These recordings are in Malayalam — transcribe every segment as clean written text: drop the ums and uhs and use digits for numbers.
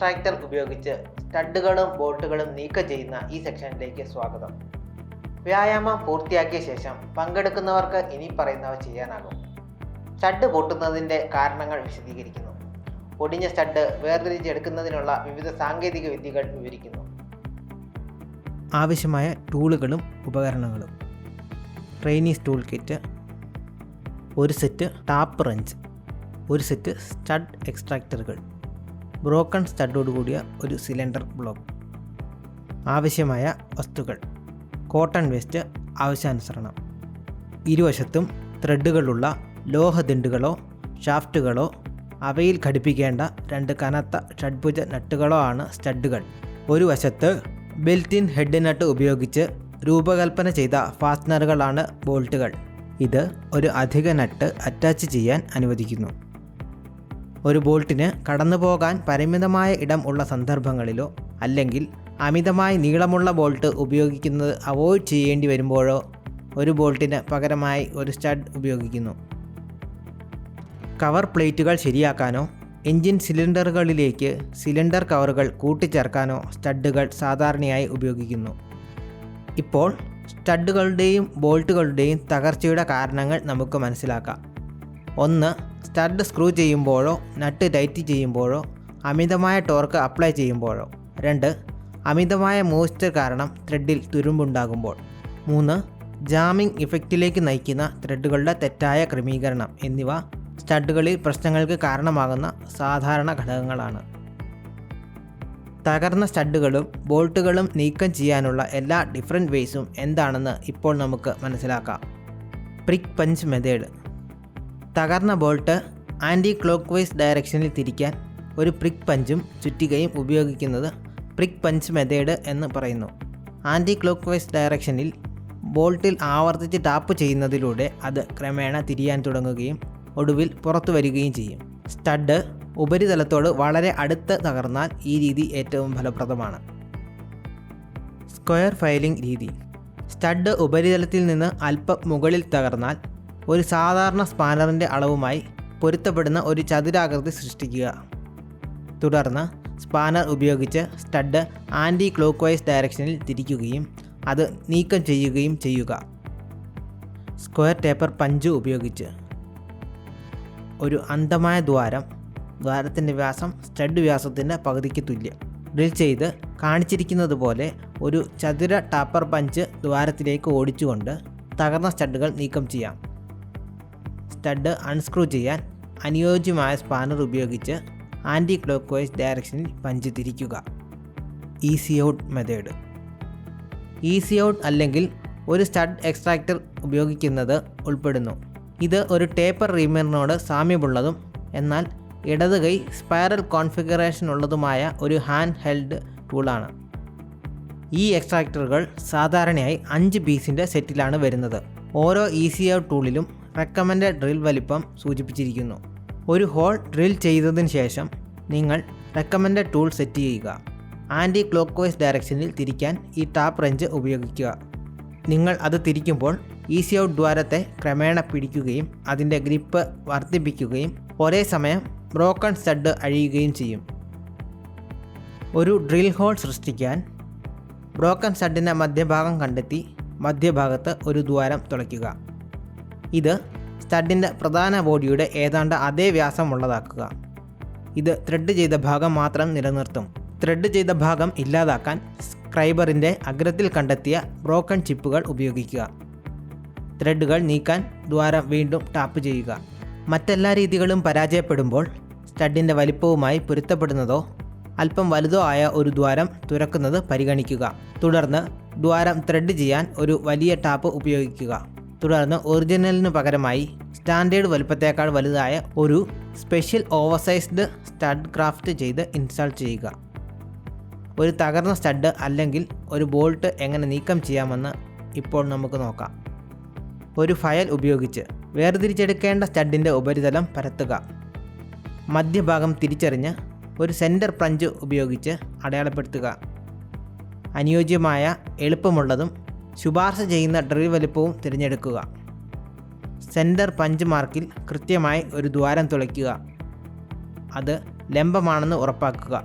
എക്സ്ട്രാക്ടർ ഉപയോഗിച്ച് സ്റ്റഡുകളും ബോൾട്ടുകളും നീക്കം ചെയ്യുന്ന ഈ സെക്ഷനിലേക്ക് സ്വാഗതം. വ്യായാമം പൂർത്തിയാക്കിയ ശേഷം പങ്കെടുക്കുന്നവർക്ക് ഇനി പറയുന്നവ ചെയ്യാനാകും. സ്റ്റഡ് പൊട്ടുന്നതിൻ്റെ കാരണങ്ങൾ വിശദീകരിക്കുന്നു. ഒടിഞ്ഞ സ്റ്റഡ് വേർതിരിച്ചെടുക്കുന്നതിനുള്ള വിവിധ സാങ്കേതിക വിദ്യകൾ വിവരിക്കുന്നു. ആവശ്യമായ ടൂളുകളും ഉപകരണങ്ങളും: ട്രെയിനീസ് ടൂൾ കിറ്റ്, ഒരു സെറ്റ് ടാപ്പ് റഞ്ച്, ഒരു സെറ്റ് സ്റ്റഡ് എക്സ്ട്രാക്ടറുകൾ, ബ്രോക്കൺ സ്റ്റഡോടുകൂടിയ ഒരു സിലിണ്ടർ ബ്ലോക്ക്. ആവശ്യമായ വസ്തുക്കൾ: കോട്ടൺ വേസ്റ്റ് ആവശ്യാനുസരണം, ഇരുവശത്തും ത്രെഡുകളുള്ള ലോഹദണ്ഡുകളോ ഷാഫ്റ്റുകളോ അവയിൽ ഘടിപ്പിക്കേണ്ട 2 കനത്ത ഷഡ്ഭുജ നട്ടുകളോ ആണ് സ്റ്റഡുകൾ. ഒരു വശത്ത് ബിൽറ്റ്-ഇൻ ഹെഡ് നട്ട് ഉപയോഗിച്ച് രൂപകൽപ്പന ചെയ്ത ഫാസ്റ്റനറുകളാണ് ബോൾട്ടുകൾ. ഇത് ഒരു അധിക നട്ട് അറ്റാച്ച് ചെയ്യാൻ അനുവദിക്കുന്നു. ഒരു ബോൾട്ടിന് കടന്നുപോകാൻ പരിമിതമായ ഇടം ഉള്ള സന്ദർഭങ്ങളിലോ അല്ലെങ്കിൽ അമിതമായി നീളമുള്ള ബോൾട്ട് ഉപയോഗിക്കുന്നത് അവോയ്ഡ് ചെയ്യേണ്ടി വരുമ്പോഴോ ഒരു ബോൾട്ടിന് പകരമായി ഒരു സ്റ്റഡ് ഉപയോഗിക്കുന്നു. കവർ പ്ലേറ്റുകൾ ശരിയാക്കാനോ എൻജിൻ സിലിണ്ടറുകളിലേക്ക് സിലിണ്ടർ കവറുകൾ കൂട്ടിച്ചേർക്കാനോ സ്റ്റഡുകൾ സാധാരണയായി ഉപയോഗിക്കുന്നു. ഇപ്പോൾ സ്റ്റഡുകളുടെയും ബോൾട്ടുകളുടെയും തകർച്ചയുടെ കാരണങ്ങൾ നമുക്ക് മനസ്സിലാക്കാം. 1. സ്റ്റഡ് സ്ക്രൂ ചെയ്യുമ്പോഴോ നട്ട് ടൈറ്റ് ചെയ്യുമ്പോഴോ അമിതമായ ടോർക്ക് അപ്ലൈ ചെയ്യുമ്പോഴോ. 2. അമിതമായ മോയ്സ്ചർ കാരണം ത്രെഡിൽ തുരുമ്പുണ്ടാകുമ്പോൾ. 3. ജാമിംഗ് ഇഫക്റ്റിലേക്ക് നയിക്കുന്ന ത്രെഡുകളുടെ തെറ്റായ ക്രമീകരണം എന്നിവ സ്റ്റഡുകളിൽ പ്രശ്നങ്ങൾക്ക് കാരണമാകുന്ന സാധാരണ ഘടകങ്ങളാണ്. തകർന്ന സ്റ്റഡുകളും ബോൾട്ടുകളും നീക്കം ചെയ്യാനുള്ള എല്ലാ ഡിഫറൻറ്റ് വേസും എന്താണെന്ന് ഇപ്പോൾ നമുക്ക് മനസ്സിലാക്കാം. പ്രിക്ക് പഞ്ച് മെത്തേഡ്: തകർന്ന ബോൾട്ട് ആൻറ്റി ക്ലോക്ക് വൈസ് ഡയറക്ഷനിൽ തിരിക്കാൻ ഒരു പ്രിക്ക് പഞ്ചും ചുറ്റികയും ഉപയോഗിക്കുന്നത് പ്രിക്ക് പഞ്ച് മെത്തേഡ് എന്ന് പറയുന്നു. ആൻറ്റി ക്ലോക്ക് വൈസ് ഡയറക്ഷനിൽ ബോൾട്ടിൽ ആവർത്തിച്ച് ടാപ്പ് ചെയ്യുന്നതിലൂടെ അത് ക്രമേണ തിരിയാൻ തുടങ്ങുകയും ഒടുവിൽ പുറത്തു വരികയും ചെയ്യും. സ്റ്റഡ് ഉപരിതലത്തോട് വളരെ അടുത്ത് തകർന്നാൽ ഈ രീതി ഏറ്റവും ഫലപ്രദമാണ്. സ്ക്വയർ ഫയലിംഗ് രീതി: സ്റ്റഡ് ഉപരിതലത്തിൽ നിന്ന് അല്പം മുകളിൽ തകർന്നാൽ ഒരു സാധാരണ സ്പാനറിൻ്റെ അളവുമായി പൊരുത്തപ്പെടുന്ന ഒരു ചതുരാകൃതി സൃഷ്ടിക്കുക. തുടർന്ന് സ്പാനർ ഉപയോഗിച്ച് സ്റ്റഡ് ആൻറ്റി ക്ലോക്ക് വൈസ് ഡയറക്ഷനിൽ തിരിക്കുകയും അത് നീക്കം ചെയ്യുകയും ചെയ്യുക. സ്ക്വയർ ടേപ്പർ പഞ്ച് ഉപയോഗിച്ച് ഒരു അന്ധമായ ദ്വാരത്തിൻ്റെ വ്യാസം സ്റ്റഡ് വ്യാസത്തിൻ്റെ പകുതിക്ക് തുല്യം ഡ്രിൽ ചെയ്ത് കാണിച്ചിരിക്കുന്നത് പോലെ ഒരു ചതുര ടാപ്പർ പഞ്ച് ദ്വാരത്തിലേക്ക് ഓടിച്ചുകൊണ്ട് തകർന്ന സ്റ്റഡുകൾ നീക്കം ചെയ്യാം. സ്റ്റഡ് അൺസ്ക്രൂ ചെയ്യാൻ അനുയോജ്യമായ സ്പാനർ ഉപയോഗിച്ച് ആൻറ്റി ക്ലോക്ക് വൈസ് ഡയറക്ഷനിൽ പഞ്ച് തിരിക്കുക. Easy out method: easy out അല്ലെങ്കിൽ ഒരു സ്റ്റഡ് എക്സ്ട്രാക്ടർ ഉപയോഗിക്കുന്നത് ഉൾപ്പെടുന്നു. ഇത് ഒരു ടേപ്പർ റീമറിനോട് സാമ്യമുള്ളതും എന്നാൽ ഇടത് കൈ സ്പൈറൽ കോൺഫിഗറേഷൻ ഉള്ളതുമായ ഒരു ഹാൻഡ് ഹെൽഡ് ടൂളാണ്. ഈ എക്സ്ട്രാക്ടറുകൾ സാധാരണയായി 5 പീസിൻ്റെ സെറ്റിലാണ് വരുന്നത്. ഓരോ ഈസി ഔട്ട് ടൂളിലും റെക്കമെൻഡഡ് ഡ്രിൽ വലിപ്പം സൂചിപ്പിച്ചിരിക്കുന്നു. ഒരു ഹോൾ ഡ്രിൽ ചെയ്തതിന് ശേഷം നിങ്ങൾ റെക്കമെൻഡഡ് ടൂൾ സെറ്റ് ചെയ്യുക. ആൻറ്റി ക്ലോക്ക് വൈസ് ഡയറക്ഷനിൽ തിരിക്കാൻ ഈ ടാപ്പ് റഞ്ച് ഉപയോഗിക്കുക. നിങ്ങൾ അത് തിരിക്കുമ്പോൾ ഈസി ഔട്ട് ദ്വാരത്തെ ക്രമേണ പിടിക്കുകയും അതിൻ്റെ ഗ്രിപ്പ് വർദ്ധിപ്പിക്കുകയും ഒരേ സമയം ബ്രോക്കൺ സ്റ്റഡ് അഴിയുകയും ചെയ്യും. ഒരു ഡ്രിൽ ഹോൾ സൃഷ്ടിക്കാൻ ബ്രോക്കൺ സ്റ്റഡിൻ്റെ മധ്യഭാഗം കണ്ടെത്തി മധ്യഭാഗത്ത് ഒരു ദ്വാരം തുളയ്ക്കുക. ഇത് സ്റ്റഡിൻ്റെ പ്രധാന ബോഡിയുടെ ഏതാണ്ട് അതേ വ്യാസമുള്ളതാക്കുക. ഇത് ത്രെഡ് ചെയ്ത ഭാഗം മാത്രം നിലനിർത്തും. ത്രെഡ് ചെയ്ത ഭാഗം ഇല്ലാതാക്കാൻ സ്ക്രൈബറിൻ്റെ അഗ്രത്തിൽ കണ്ടെത്തിയ ബ്രോക്കൺ ചിപ്പുകൾ ഉപയോഗിക്കുക. ത്രെഡുകൾ നീക്കാൻ ദ്വാരം വീണ്ടും ടാപ്പ് ചെയ്യുക. മറ്റെല്ലാ രീതികളും പരാജയപ്പെടുമ്പോൾ സ്റ്റഡിൻ്റെ വലിപ്പവുമായി പൊരുത്തപ്പെടുന്നതോ അല്പം വലുതോ ആയ ഒരു ദ്വാരം തുറക്കുന്നത് പരിഗണിക്കുക. തുടർന്ന് ദ്വാരം ത്രെഡ് ചെയ്യാൻ ഒരു വലിയ ടാപ്പ് ഉപയോഗിക്കുക. തുടർന്ന് ഒറിജിനലിന് പകരമായി സ്റ്റാൻഡേർഡ് വലുപ്പത്തേക്കാൾ വലുതായ ഒരു സ്പെഷ്യൽ ഓവർസൈസ്ഡ് സ്റ്റഡ് ക്രാഫ്റ്റ് ചെയ്ത് ഇൻസ്റ്റാൾ ചെയ്യുക. ഒരു തകർന്ന സ്റ്റഡ് അല്ലെങ്കിൽ ഒരു ബോൾട്ട് എങ്ങനെ നീക്കം ചെയ്യാമെന്ന് ഇപ്പോൾ നമുക്ക് നോക്കാം. ഒരു ഫയൽ ഉപയോഗിച്ച് വേർതിരിച്ചെടുക്കേണ്ട സ്റ്റഡിൻ്റെ ഉപരിതലം പരത്തുക. മധ്യഭാഗം തിരിച്ചറിഞ്ഞ് ഒരു സെൻറ്റർ പഞ്ച് ഉപയോഗിച്ച് അടയാളപ്പെടുത്തുക. അനുയോജ്യമായ എളുപ്പമുള്ളതും ശുപാർശ ചെയ്യുന്ന ഡ്രിൽ വലിപ്പവും തിരഞ്ഞെടുക്കുക. സെൻറ്റർ പഞ്ച് മാർക്കിൽ കൃത്യമായി ഒരു ദ്വാരം തുളയ്ക്കുക. അത് ലംബമാണെന്ന് ഉറപ്പാക്കുക.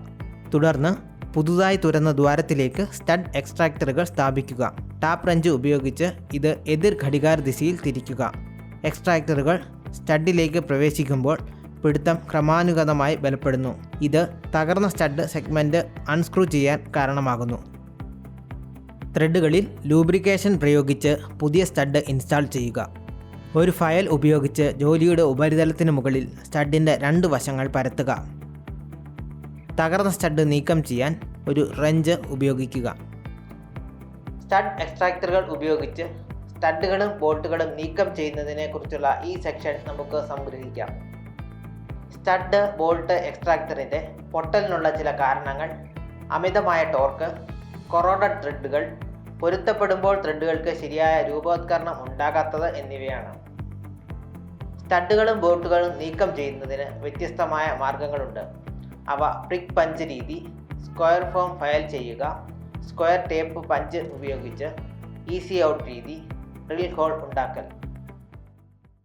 തുടർന്ന് പുതുതായി തുറന്ന ദ്വാരത്തിലേക്ക് സ്റ്റഡ് എക്സ്ട്രാക്ടറുകൾ സ്ഥാപിക്കുക. ടാപ്പ് റഞ്ച് ഉപയോഗിച്ച് ഇത് എതിർ ഘടികാര ദിശയിൽ തിരിക്കുക. എക്സ്ട്രാക്ടറുകൾ സ്റ്റഡിലേക്ക് പ്രവേശിക്കുമ്പോൾ പിടുത്തം ക്രമാനുഗതമായി ബലപ്പെടുന്നു. ഇത് തകർന്ന സ്റ്റഡ് സെഗ്മെൻറ്റ് അൺസ്ക്രൂ ചെയ്യാൻ കാരണമാകുന്നു. ത്രെഡുകളിൽ ലൂബ്രിക്കേഷൻ പ്രയോഗിച്ച് പുതിയ സ്റ്റഡ് ഇൻസ്റ്റാൾ ചെയ്യുക. ഒരു ഫയൽ ഉപയോഗിച്ച് ജോലിയുടെ ഉപരിതലത്തിന് മുകളിൽ സ്റ്റഡിൻ്റെ 2 വശങ്ങൾ പരത്തുക. തകർന്ന സ്റ്റഡ് നീക്കം ചെയ്യാൻ ഒരു റഞ്ച് ഉപയോഗിക്കുക. സ്റ്റഡ് എക്സ്ട്രാക്ടറുകൾ ഉപയോഗിച്ച് സ്റ്റഡുകളും ബോൾട്ടുകളും നീക്കം ചെയ്യുന്നതിനെ കുറിച്ചുള്ള ഈ സെക്ഷൻ നമുക്ക് സംഗ്രഹിക്കാം. സ്റ്റഡ് ബോൾട്ട് എക്സ്ട്രാക്ടറിൻ്റെ പൊട്ടലിനുള്ള ചില കാരണങ്ങൾ: അമിതമായ ടോർക്ക്, കൊറോഡഡ് ത്രെഡുകൾ, പൊരുത്തപ്പെടുമ്പോൾ ത്രെഡുകൾക്ക് ശരിയായ രൂപവത്കരണം ഉണ്ടാകാത്തത് എന്നിവയാണ്. സ്റ്റഡുകളും ബോൾട്ടുകളും നീക്കം ചെയ്യുന്നതിന് വ്യത്യസ്തമായ മാർഗങ്ങളുണ്ട്. അവ പ്രിക് പഞ്ച് രീതി, സ്ക്വയർ ഫോം ഫയൽ ചെയ്യുക, സ്ക്വയർ ടേപ്പ് പഞ്ച് ഉപയോഗിച്ച് ഈസി ഔട്ട് രീതി, ഡ്രിൽ ഹോൾ ഉണ്ടാക്കൽ.